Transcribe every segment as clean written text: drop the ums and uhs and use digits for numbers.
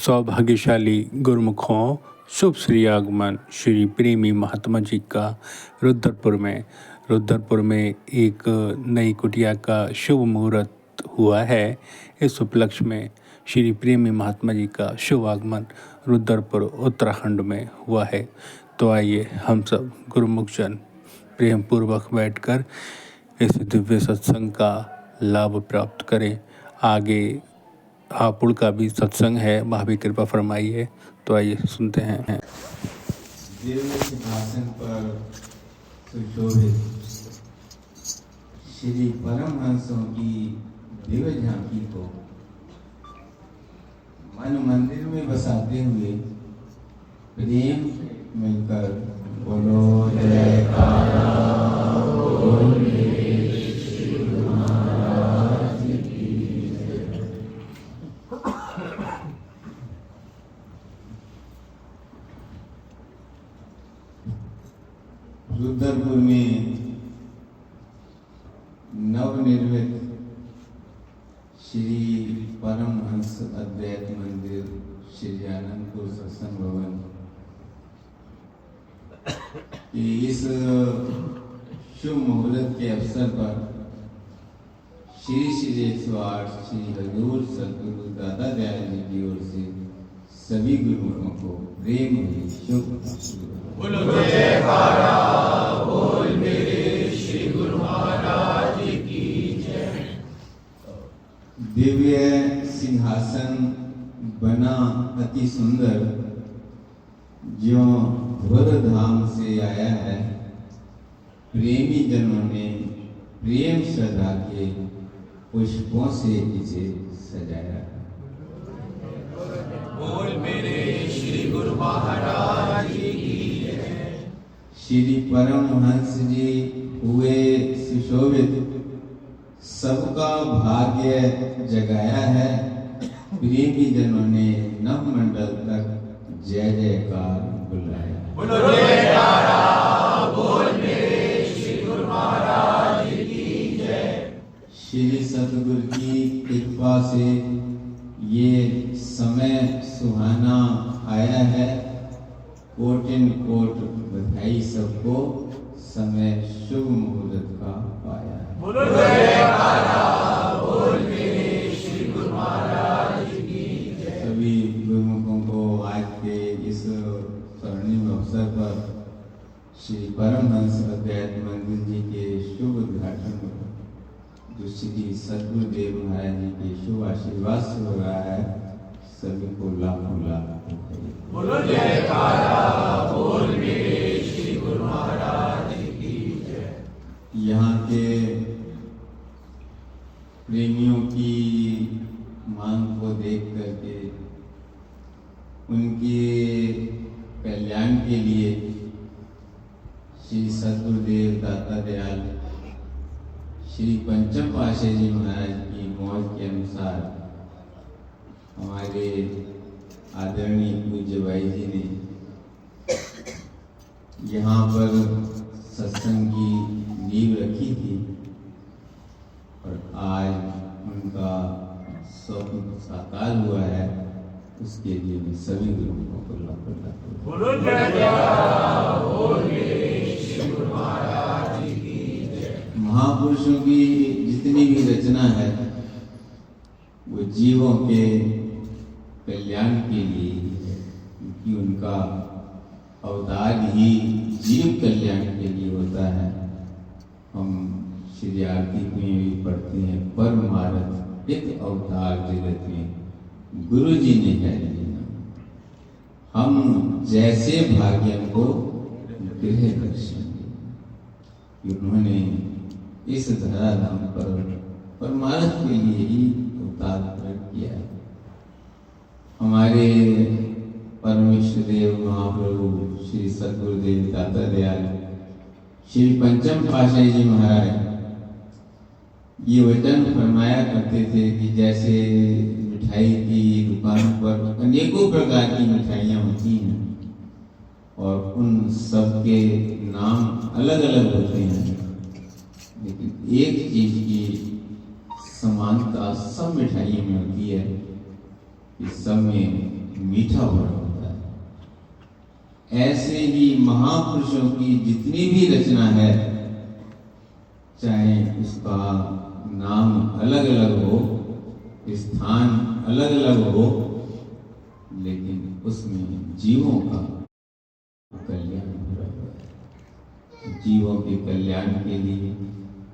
सौभाग्यशाली गुरुमुखों, शुभ श्री आगमन श्री प्रेमी महात्मा जी का रुद्रपुर में एक नई कुटिया का शुभ मुहूर्त हुआ है। इस उपलक्ष्य में श्री प्रेमी महात्मा जी का शुभ आगमन रुद्रपुर उत्तराखंड में हुआ है। तो आइए हम सब गुरुमुखजन प्रेम पूर्वक बैठकर इस दिव्य सत्संग का लाभ प्राप्त करें। आगे हापुड़ का भी सत्संग है, वहाँ भी कृपा फरमाइए। तो आइए सुनते हैं। दिव्य सिंहासन पर सुशोभित श्री परमहंसों की दिव्य झांकी को मन मंदिर में बसाते हुए प्रेम मिलकर बोलो जयकारा बोल मेरे श्री गुरु महाराज की जय। रुद्रपुर में नवनिर्मित श्री परमहंस अद्वैत मंदिर श्री आनंदपुर सत्संग भवन की इस शुभ मुहूर्त के अवसर पर श्री श्री 108 श्री हजूर सदगुरु दादा दयाल जी की ओर से सभी गुरुओं को प्रेम भरी शुभ बोल मेरे श्री गुरु महाराज की जय। दिव्य सिंहासन बना अति सुंदर, जो ध्वर धाम से आया है। प्रेमी जनों ने प्रेम श्रद्धा के पुष्पों से इसे सजाया है। बोल मेरे श्री गुरु महाराज की जय। श्री परमहंस जी हुए सुशोभित, सबका भाग्य जगाया है। प्रेमी जनों ने नवमंडल तक जय जयकार बुलाया। बोलो जयकारा बोल मेरे श्री गुरु महाराज की जय। श्री सतगुरु की कृपा से ये समय सुहाना आया है। कोटिन कोट बधाई सबको, समय शुभ मुहूर्त का पाया है। बोलो जयकारा बोल मेरे श्री गुरु महाराज की जय। सभी गुरुमुखों को आज के इस स्वर्णिम अवसर पर श्री परमहंस अद्वैत मंदिर जी के शुभ उद्घाटन जो श्री सदगुरुदेव महाराज जी के शुभ आशीर्वाद से हो रहा है, सभी को लाखों लाख बोलो जयकारा बोल मेरे श्री गुरु महाराज की जय। यहाँ के प्रेमियों की मांग को देख करके उनके कल्याण के लिए श्री सदगुरुदेव दाता दयाल श्री पंचम पातशाही जी महाराज की मौज के अनुसार हमारे आदरणीय पूज्य भाई जी ने यहाँ पर सत्संग की नींव रखी थी और आज उनका स्वप्न साकार हुआ है। उसके लिए मैं सभी गुरुओं को बोलो महापुरुषों की जितनी भी रचना है वो जीवों के कल्याण के लिए है, क्योंकि उनका अवतार ही जीव कल्याण के लिए होता है। हम श्री आरती में भी पढ़ते हैं, परमार्थ हित अवतार जगत में गुरु जी ने है जीना। हम जैसे भाग्यम को गृह दर्शन दिए। उन्होंने इस धराधाम पर परमार्थ के लिए ही अवतार प्रकट किया है। हमारे परमेश्वर देव महाप्रभु श्री सदगुरुदेव दाता दयाल श्री पंचम पातशाही जी महाराज ये वचन फरमाया करते थे कि जैसे मिठाई की दुकान पर अनेकों प्रकार की मिठाइयाँ होती हैं और उन सब के नाम अलग अलग होते हैं, लेकिन एक चीज की समानता सब मिठाइयों में होती है कि सब में मीठा भरा होता है। ऐसे ही महापुरुषों की जितनी भी रचना है, चाहे उसका नाम अलग अलग हो, स्थान अलग अलग हो, लेकिन उसमें जीवों का कल्याण हो रहा है। जीवों के कल्याण के लिए,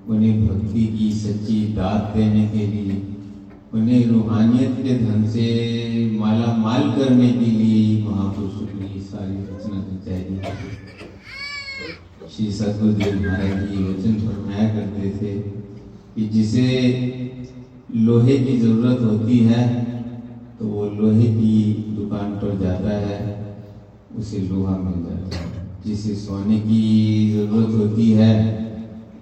उन्हें भक्ति की सच्ची दात देने के लिए, उन्हें रूहानियत के धन से माला माल करने के लिए महापुरुषों की सारी रचना रचाई गई। श्री सद्गुरुदेव महाराज जी वचन फरमाया करते थे कि जिसे लोहे की जरूरत होती है तो वो लोहे की दुकान पर जाता है, उसे लोहा मिल जाता है। जिसे सोने की जरूरत होती है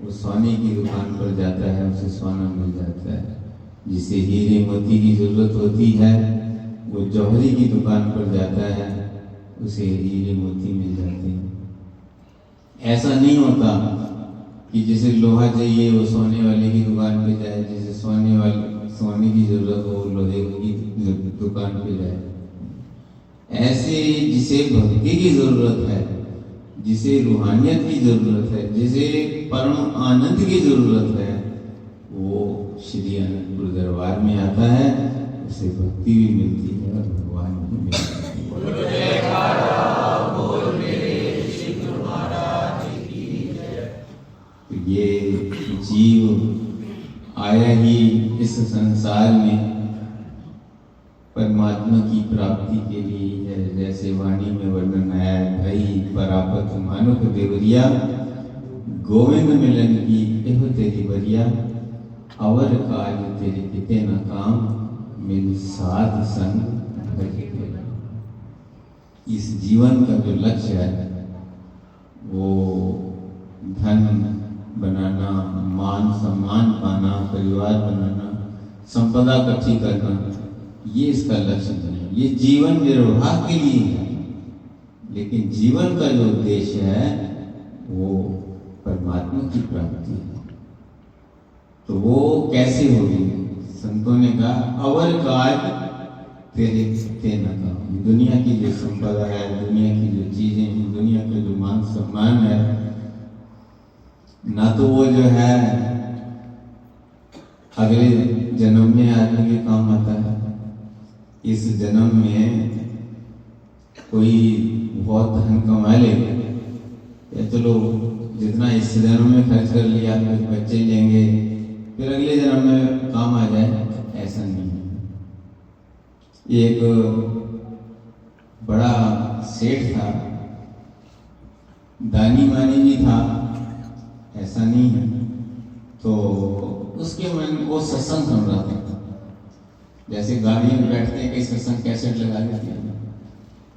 वो सोने की दुकान पर जाता है, उसे सोना मिल जाता है। जिसे हीरे मोती की जरूरत होती है वो जौहरी की दुकान पर जाता है, उसे हीरे मोती मिल जाते हैं। ऐसा नहीं होता कि जिसे लोहा चाहिए वो सोने वाले की दुकान पे जाए, जिसे सोने की जरूरत हो लोहे की दुकान पे जाए। ऐसे जिसे भक्ति की जरूरत है, जिसे रूहानियत की जरूरत है, जिसे परम आनंद की जरूरत है, वो श्री अनंतपुर दरबार में आता है, उसे भक्ति भी मिलती है और भगवान भी मिलता है। तो ये जीव आया ही इस संसार में परमात्मा की प्राप्ति के लिए है। जैसे वाणी में वर्णन है, भई परापत मानुक देवरिया, गोविंद मिलन की एहो तेरी बरिया, अवर काज तेरे किते न काम, मिल साध संग भज के। इस जीवन का जो लक्ष्य है वो धन बनाना, मान सम्मान पाना, परिवार बनाना, संपदा इकट्ठी करना, ये इसका लक्ष्य नहीं है। ये जीवन निर्वाह के लिए है, लेकिन जीवन का जो उद्देश्य है वो परमात्मा की प्राप्ति है। तो वो कैसे होगी? संतों ने कहा, अवर काज तेरे ते न काम। दुनिया की जो संपदा है, दुनिया की जो चीजें हैं, दुनिया का जो मान सम्मान है, ना तो वो जो है अगले जन्म में आदमी के काम आता है। इस जन्म में कोई बहुत धन कमा ले, या चलो जितना इस जन्म में खर्च कर लिया, कुछ बच्चे लेंगे, फिर अगले जन्म में काम आ जाए, ऐसा नहीं है। एक बड़ा सेठ था, दानी मानी भी था, ऐसा नहीं है। तो उसके मन वो सत्संग सुन रहा था। जैसे गाड़ी में बैठते हैं, कई सत्संग कैसेट लगा देते हैं,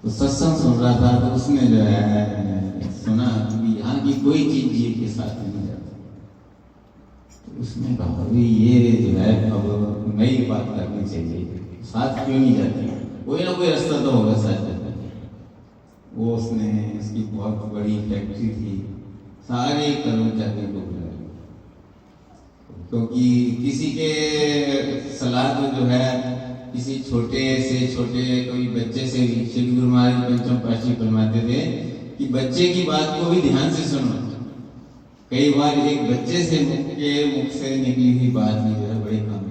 तो सत्संग सुन रहा था। तो उसने जो है सुना कि यहाँ की कोई चीज जीव के साथ नहीं जाती। तो उसने कहा, अभी ये जो है अब नई बात करनी चाहिए, साथ क्यों नहीं जाती? कोई ना कोई रास्ता तो होगा साथ जाता। वो उसने, इसकी बहुत बड़ी फैक्ट्री थी, सारे कर्मचारियों को बुलाया, क्योंकि किसी के सलाह को जो है, किसी छोटे से छोटे कोई बच्चे से भी, श्री गुरु महाराज पंचम पाशी फरमाते थे कि बच्चे की बात को भी ध्यान से सुनो। कई बार एक बच्चे से मुख से निकली हुई बात भी जो है बड़े काम की।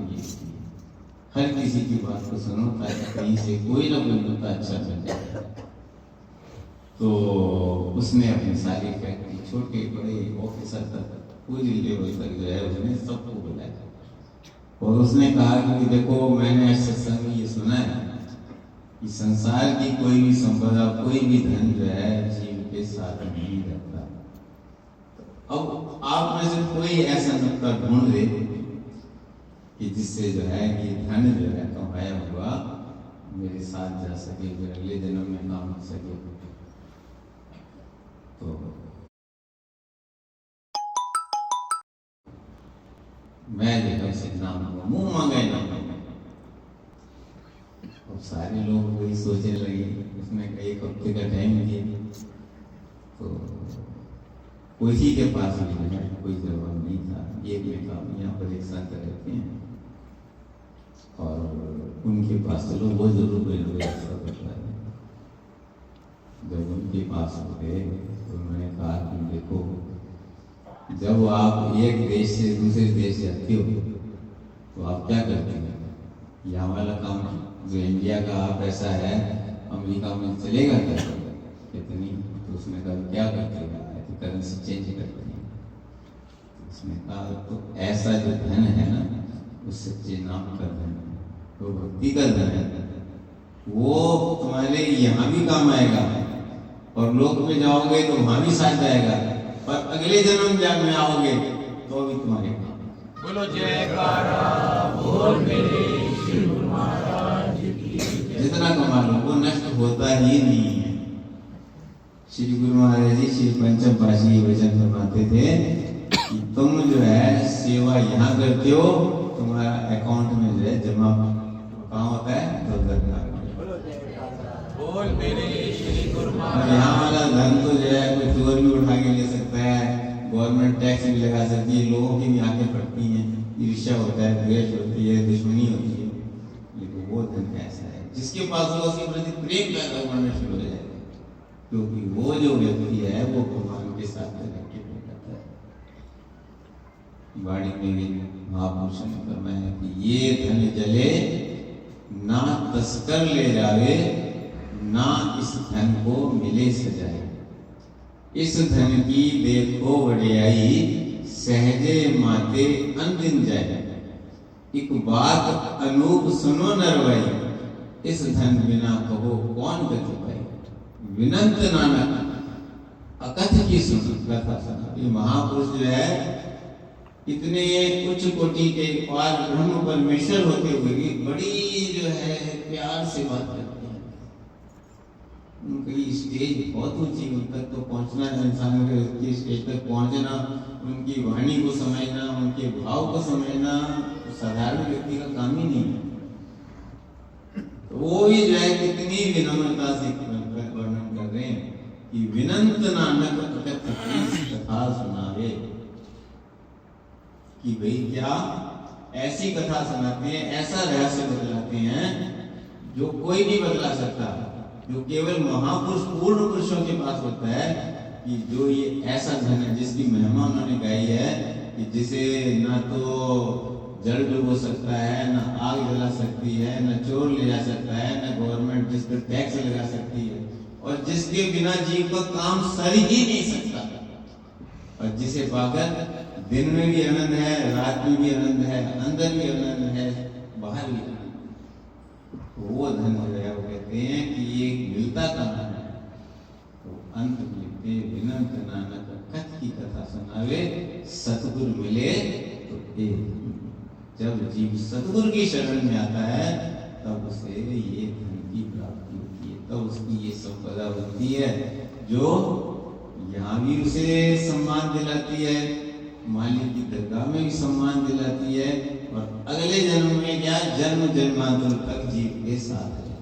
हर किसी की बात को सुनो ताकि कहीं से कोई ना कोई मुद्दा अच्छा बन जाए। तो उसने अपनी सारी फैक्ट्री, छोटे बड़े ऑफिसर तक, पूरी लेवल तक जो है उसने सबको बुलाया और उसने कहा कि देखो, मैंने सत्संग में ये सुना है कि संसार की कोई भी संपदा, कोई भी धन जो है जीव के साथ नहीं रहता। अब आप में से कोई ऐसा नुक्ता ढूंढ ले कि जिससे जो है ये धन जो है कमाया हुआ मेरे साथ जा सके, फिर अगले जन्म में काम आ सके। तो मैं जो है उसे नाम मुंह मांगा ही नाम। और सारे लोग वही सोचने लगे। उसने एक हफ्ते का टाइम दिया, तो किसी के पास भी जो है कोई जवाब नहीं था। एक ने कहा, यहाँ पर एक साथ रहते हैं और उनके पास चलो, वो जरूर कोई ना कोई रास्ता बता है। पास हो गए तो उन्होंने कहा कि देखो, जब आप एक देश से दूसरे देश जाते हो तो आप क्या करते हो? यहाँ वाला काम जो इंडिया का पैसा है अमेरिका में चलेगा क्या? कितनी? तो उसने कहा क्या करते हो? तो करेंसी चेंज करते हैं। उसने कहा तो ऐसा जो धन है ना, वो सच्चे नाम का धन है, वो भक्ति का धन है, वो तुम्हारे यहाँ भी काम आएगा और लोक में जाओगे तो वहां भी साथ जाएगा, पर अगले जन्म जब में आओगे तो भी तुम्हारे काम। बोलो जयकारा बोल मेरे श्री गुरु महाराज की। जितना कमा लो वो नष्ट होता ही नहीं है। श्री गुरु महाराज जी श्री पंचम पाशी वचन फरमाते थे कि तुम जो है सेवा यहाँ करते हो, तुम्हारा अकाउंट में जो है जमा कहाँ होता है? तो बोल मेरे श्री गुरु और महाराज। यहाँ वाला धन तो जो है कोई चोर भी उठा के ले सकता है, गवर्नमेंट टैक्स भी लगा सकती है, लोगों की भी आंखें फटती हैं, ईर्ष्या होता है, द्वेष होती है, दुश्मनी होती है। लेकिन वो धन कैसा है? जिसके पास होगा उसके प्रति प्रेम पैदा होना शुरू हो जाएगा, क्योंकि वो जो व्यक्ति है वो भगवान के साथ रहकर करता है। वाणी में भी महापुरुष ने फरमाया कि ये धन जले ना तस्कर ले जावे, ना इस धन को मिले सजाए। इस धन की देखो वडियाई, सहजे माते अंदिन जाए। एक बात अनूप सुनो नरवाई, इस धन बिना कहो कौन गति पाई। विनंत नानक अकथ की सुन कथा सुना। ये महापुरुष जो है इतने उच्च कोटि के पार ब्रह्म परमेश्वर होते हुए भी बड़ी जो है प्यार से बात करते हैं। उनकी स्टेज बहुत ऊंची, उन तक तो पहुंचना, इंसान के स्टेज तक पहुंचना, उनकी वाणी को समझना, उनके भाव को समझना तो साधारण व्यक्ति का काम ही नहीं है। तो वो भी जो है कितनी विनम्रता से वर्णन कर रहे हैं कि विनंत नानक कथा सुनावे, कि भाई क्या ऐसी कथा सुनाते हैं, ऐसा रहस्य बतलाते हैं जो कोई नहीं बतला सकता, जो केवल महापुरुष पूर्ण पुरुषों के पास होता है। कि जो ये ऐसा धन है जिसकी महिमा उन्होंने गाई है कि जिसे ना तो जल डुबो सकता है, ना आग जला सकती है, ना चोर ले जा सकता है, ना गवर्नमेंट जिस पर टैक्स लगा सकती है, और जिसके बिना जीव का काम सर ही नहीं सकता, और जिसे पाकर दिन में भी आनंद है, रात में भी आनंद है, अंदर भी आनंद है, बाहर भी आनंद। तो वो धन जो है वो कहते हैं कि ये मिलता कहाँ है? तो अंत में लिखते विनंत नानक कथ की कथा सुनावे, सतगुरु मिले तो जब जीव सतगुरु की शरण में आता है तब उसे ये धन की प्राप्ति होती है, तब उसकी ये संपदा बनती है जो यहाँ भी उसे सम्मान दिलाती है, मालिक की दरगाह में भी सम्मान दिलाती है, और अगले जन्म में क्या जन्म जन्मांतर तक जीव के साथ रहती है।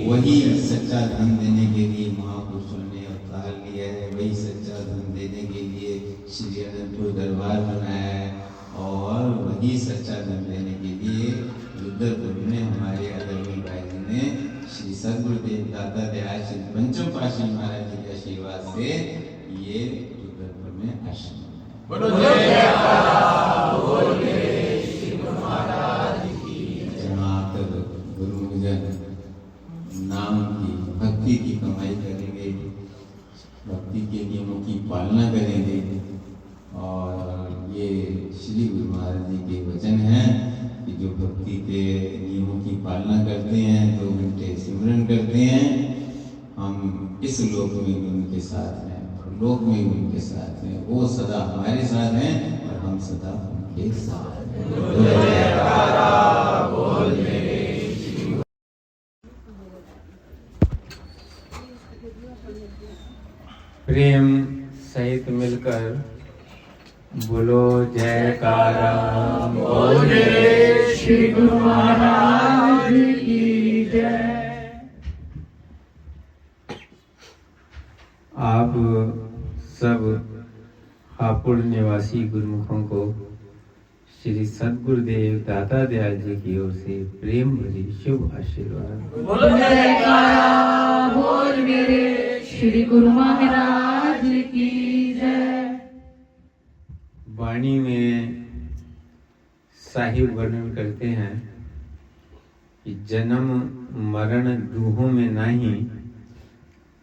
वही सच्चा धन देने के लिए महापुरुषों ने अवतार लिया है, वही सच्चा धन देने के लिए श्री अनंतपुर दरबार बनाया है, और वही सच्चा धन देने के लिए रुद्रपुर में हमारे आदरणीय भाई जी ने श्री सद्गुरुदेव दाता दयाल श्री पंचम पाशी महाराज जी के आशीर्वाद से ये रुद्रपुर में आश्रम जहाँ तक गुरुजन नाम की भक्ति की कमाई करेंगे, भक्ति के नियमों की पालना करेंगे, और ये श्री गुरु महाराज जी के वचन हैं कि जो भक्ति के नियमों की पालना करते हैं, 2 घंटे सिमरन करते हैं, हम इस लोक में भी उनके साथ हैं और लोक में भी उनके साथ हैं। वो सदा हमारे साथ हैं और हम सदा उनके साथ प्रेम सहित मिलकर बोलो जयकारा बोले श्री गुरु महाराज की जय। आप सब हापुड़ निवासी गुरुमुखों को श्री सद्गुरुदेव दाता दयाल जी की ओर से प्रेम भरी शुभ आशीर्वाद। बोलो जयकारा बोल मेरे श्री गुरु महाराज की जय। वाणी में साहिब वर्णन करते हैं कि जन्म मरण दूहों में नहीं,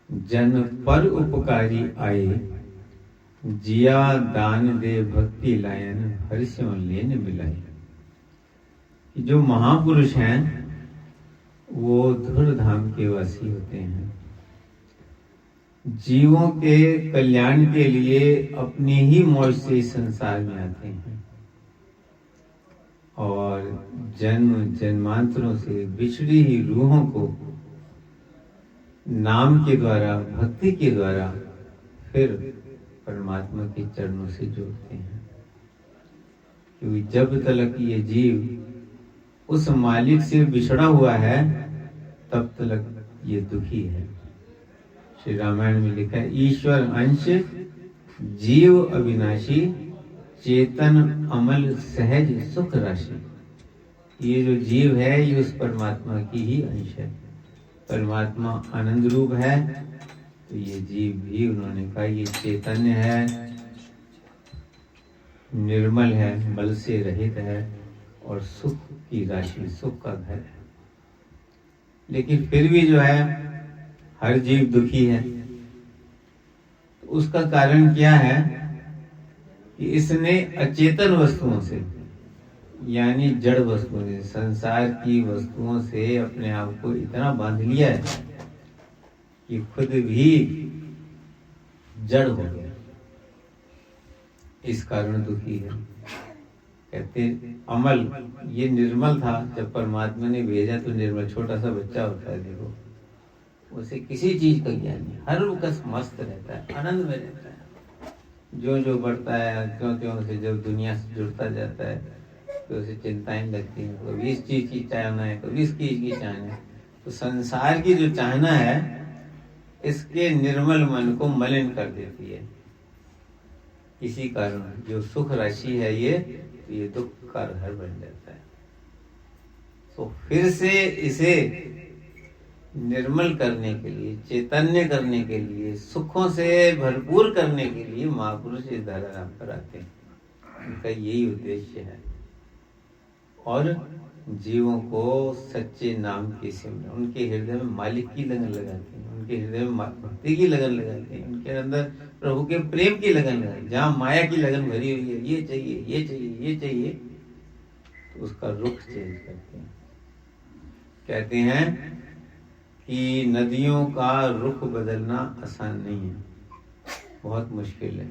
जन पर उपकारी आए, जिया दान दे भक्ति लायन, हर्षों लेन मिलाए। कि जो महापुरुष हैं वो धुर धाम के वासी होते हैं, जीवों के कल्याण के लिए अपनी ही मौज से इस संसार में आते हैं और जन्म जन्मांतरों से बिछड़ी ही रूहों को नाम के द्वारा, भक्ति के द्वारा फिर परमात्मा के चरणों से जोड़ते हैं। क्योंकि जब तक ये जीव उस मालिक से बिछड़ा हुआ है तब तक ये दुखी है। श्री रामायण में लिखा है, ईश्वर अंश जीव अविनाशी, चेतन अमल सहज सुख राशि। ये जो जीव है ये उस परमात्मा की ही अंश है। परमात्मा आनंद रूप है तो ये जीव भी, उन्होंने कहा, ये चैतन्य है, निर्मल है, बल से रहित है और सुख की राशि, सुख का घर है। लेकिन फिर भी जो है हर जीव दुखी है। तो उसका कारण क्या है कि इसने अचेतन वस्तुओं से, यानी जड़ वस्तुओं से, संसार की वस्तुओं से अपने आप को इतना बांध लिया है कि खुद भी जड़ हो गया। इस कारण दुखी है। कहते अमल, ये निर्मल था, जब परमात्मा ने भेजा तो निर्मल, छोटा सा बच्चा होता है, देखो उसे किसी चीज का ज्ञान नहीं, हर वक्त मस्त रहता है, आनंद में रहता है। जो जो बढ़ता है, क्यों क्यों से जब दुनिया से जुड़ता जाता है तो उसे चिंताएं लगती हैं, कभी इस चीज की चाहना है, कभी इस चीज की चाहना है। तो संसार की जो चाहना है इसके निर्मल मन को मलिन कर देती है। इसी कारण जो सुख राशि है ये दुख का घर बन जाता है। तो फिर से इसे निर्मल करने के लिए, चैतन्य करने के लिए, सुखों से भरपूर करने के लिए महापुरुष इस धराधाम पर आते हैं। उनका यही उद्देश्य है। और जीवों को सच्चे नाम की सिमरन, उनके हृदय में मालिक की लगन लगाते हैं, उनके हृदय में भक्ति की लगन लगाते हैं, उनके अंदर प्रभु के प्रेम की लगन लगाते हैं। जहाँ माया की लगन भरी हुई है, ये चाहिए, ये चाहिए, ये चाहिए, तो उसका रुख चेंज करते हैं। कहते हैं कि नदियों का रुख बदलना आसान नहीं है, बहुत मुश्किल है।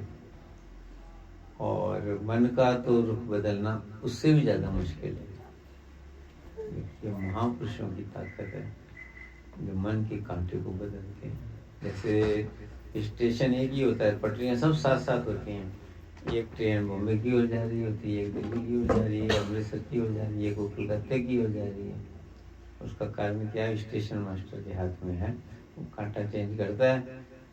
और मन का तो रुख बदलना उससे भी ज्यादा मुश्किल है। ये महापुरुषों की ताकत है जो मन के कांटे को बदलते हैं। जैसे स्टेशन एक ही होता है, पटरियां सब साथ साथ होती हैं। एक ट्रेन बॉम्बे की ओर जा रही होती है, एक दिल्ली की ओर जा रही है, अमृतसर की ओर जा रही है, एक कलकत्ते की ओर जा रही है। उसका कारण क्या है? स्टेशन मास्टर के हाथ में है। वो कांटा चेंज करता है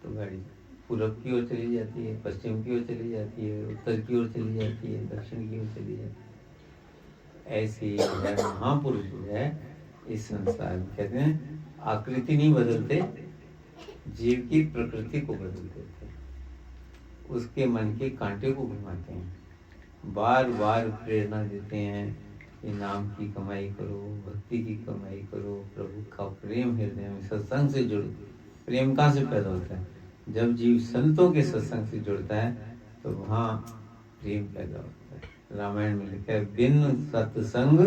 तो गाड़ी पूरब की ओर चली जाती है, पश्चिम की ओर चली जाती है, उत्तर की ओर चली जाती है, दक्षिण की ओर चली जाती है। ऐसे ही महापुरुष जो है इस संसार में, कहते हैं आकृति नहीं बदलते, जीव की प्रकृति को बदल देते, उसके मन के कांटे को घुमाते हैं, बार बार प्रेरणा देते हैं कि नाम की कमाई करो, भक्ति की कमाई करो, प्रभु का प्रेम हृदय में, सत्संग से जुड़ो। प्रेम कहाँ से पैदा होता है? जब जीव संतों के सत्संग से जुड़ता है तो वहाँ प्रेम पैदा होता है। रामायण में लिखा है, बिन सत्संग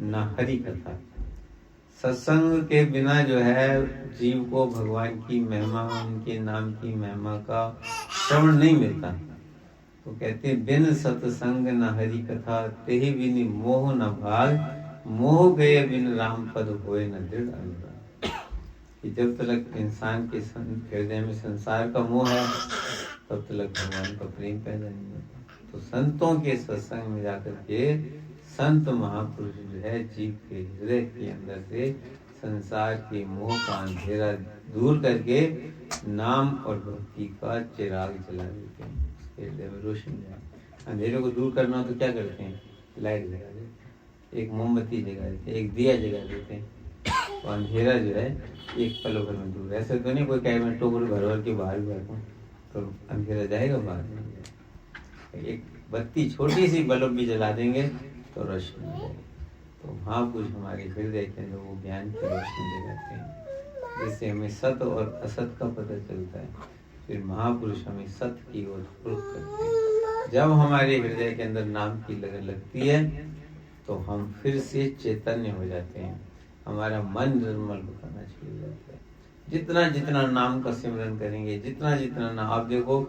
न हरि कथा। सत्संग के बिना जो है जीव को भगवान की महिमा, उनके नाम की महिमा का श्रवण नहीं मिलता। तो कहते हैं, बिन सत्संग न हरि कथा, तेहि बिन मोह न भाग, मोह गए बिन राम पद होए न दृढ़ अनुराग। कि जब तक इंसान के हृदय में संसार का मोह है तब तक भगवान का प्रेम पैदा नहीं होता। तो संतों के सत्संग में जाकर के संत महापुरुष जो है जीव के हृदय के अंदर से संसार के मोह का अंधेरा दूर करके नाम और भक्ति का चिराग जला देते हैं, उसके हृदय में रोशनी है। अंधेरे को दूर करना हो तो क्या करते हैं? लाइट जगा देते, एक मोमबत्ती जगा देते, एक दिया जगा देते हैं, तो अंधेरा जो है एक पल भर में दूर। ऐसे तो नहीं कोई कहे मैं टोकरी भर भर के बाहर बैठूँ तो अंधेरा जाएगा बाहर में। एक बत्ती छोटी सी बल्ब भी जला देंगे तो रोशनी हो जाएगी। तो महापुरुष हमारे हृदय के अंदर वो ज्ञान की रोशनी जगाते हैं, जिससे हमें सत्य और असत का पता चलता है। फिर महापुरुष हमें सत्य की ओर रुख करते हैं। जब हमारे हृदय के अंदर नाम की लगन लगती है तो हम फिर से चैतन्य हो जाते हैं, हमारा मन निर्मल होना शुरू हो जाता है। जितना जितना नाम का सिमरन करेंगे, जितना जितना नाम, आप देखो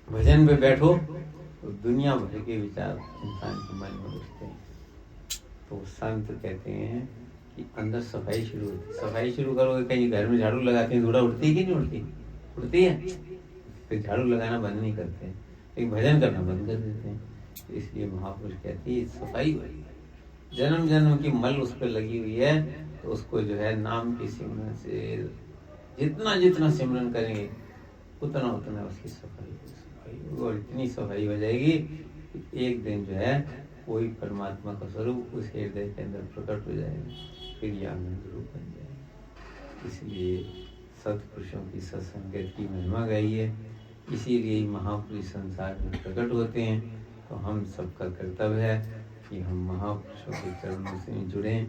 भजन पे बैठो तो दुनिया भर के विचार इंसान के मन में घुसते हैं। तो संत कहते हैं कि अंदर सफाई शुरू होती है। सफाई शुरू करोगे, कहीं घर में झाड़ू लगाते हैं, धूड़ा उड़ती है कि नहीं उड़ती? उड़ती है। फिर झाड़ू लगाना बंद नहीं करते, लेकिन भजन करना बंद कर देते हैं। इसलिए महापुरुष कहते हैं सफाई हुई, जन्म जन्म की मल उस पर लगी हुई है, तो उसको जो है नाम की सिमरन से जितना जितना सिमरन करेंगे उतना उतना उसकी सफाई और इतनी सफाई हो जाएगी कि एक दिन जो है वही परमात्मा का स्वरूप उस हृदय के अंदर प्रकट हो जाएगा, फिर यह आनंद रूप बन जाएगा। इसलिए सत्पुरुषों की सत्संगत की महिमा गाई है, इसीलिए महापुरुष संसार में प्रकट होते हैं। तो हम सबका कर्तव्य है कि हम महापुरुषों के चरणों से जुड़ें,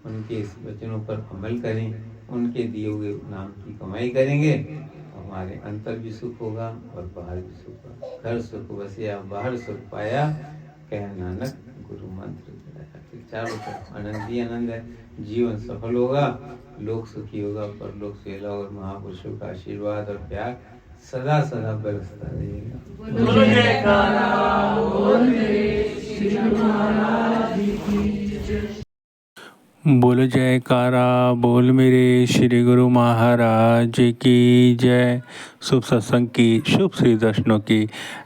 उनके इस वचनों पर अमल करें, उनके दिए हुए नाम की कमाई करेंगे, हमारे अंतर भी सुख होगा और बाहर भी सुख होगा। घर सुख बसिया बाहर सुख पाया, कह नानक गुरु मंत्र दिलाया। तो चारों तरफ आनंद ही आनंद है, जीवन सफल होगा, लोक सुखी होगा, पर लोक सुहेला और महापुरुषों का आशीर्वाद और प्यार सदा सदा बरसता रहेगा। बोलो जयकारा बोल मेरे श्री गुरु महाराज की जय। शुभ सत्संग की, शुभ श्री दर्शनों की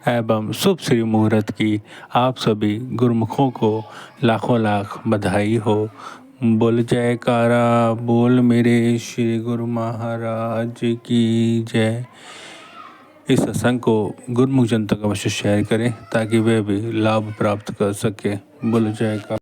एवं शुभ श्री मुहूर्त की आप सभी गुरुमुखों को लाखों लाख बधाई हो। बोल जयकारा बोल मेरे श्री गुरु महाराज की जय। इस सत्संग को गुरुमुख जन तक अवश्य शेयर करें ताकि वे भी लाभ प्राप्त कर सके। बोल जयकारा।